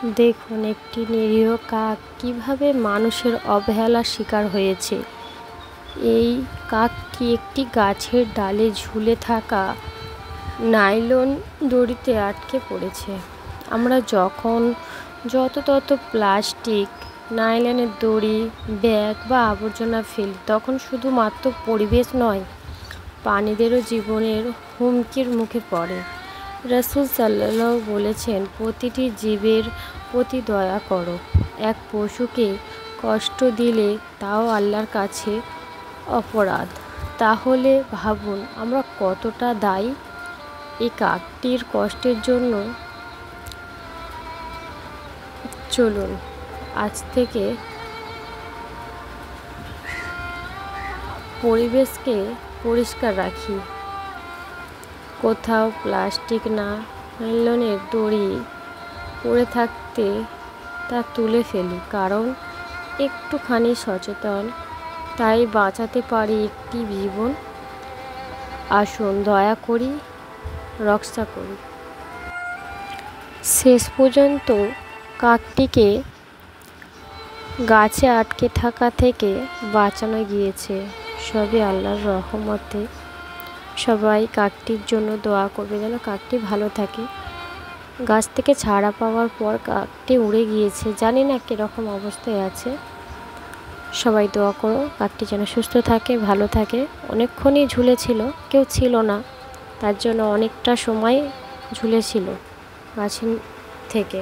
দেখুন একটি নিরীহ কাক কিভাবে মানুষের অবহেলার শিকার হয়েছে। এই কাকটি একটি গাছের ডালে ঝুলে থাকা নাইলন দড়িতে আটকে পড়েছে। আমরা যখন যত তত প্লাস্টিক, নাইলনের দড়ি, ব্যাগ বা আবর্জনা ফেলি, তখন শুধুমাত্র পরিবেশ নয়, প্রাণীদেরও জীবনের হুমকির মুখে পড়ে। রাসূল সাল্লাল্লাহু বলেছেন, প্রতিটি জীবের প্রতি দয়া করো। এক পশুকে কষ্ট দিলে তাও আল্লাহর কাছে অপরাধ। তাহলে ভাবুন আমরা কতটা দায়ী এই কাকটির কষ্টের জন্য। চলুন আজ থেকে পরিবেশকে পরিষ্কার রাখি। কোথাও প্লাস্টিক না, নাইলনের দড়ি পড়ে থাকতে তা তুলে ফেলি, কারণ একটুখানি সচেতন তাই বাঁচাতে পারি একটি জীবন। আসুন দয়া করি, রক্ষা করি। শেষ পর্যন্ত কাকটিকে গাছে আটকে থাকা থেকে বাঁচানো গিয়েছে, সবই আল্লাহর রহমতে। সবাই কাকটির জন্য দোয়া করবে যেন কাকটি ভালো থাকে। গাছ থেকে ছাড়া পাওয়ার পর কাকটি উড়ে গিয়েছে, জানি না কীরকম অবস্থায় আছে। সবাই দোয়া করো কাকটি যেন সুস্থ থাকে, ভালো থাকে। অনেকক্ষণই ঝুলেছিল, কেউ ছিল না, তার জন্য অনেকটা সময় ঝুলেছিল গাছ থেকে।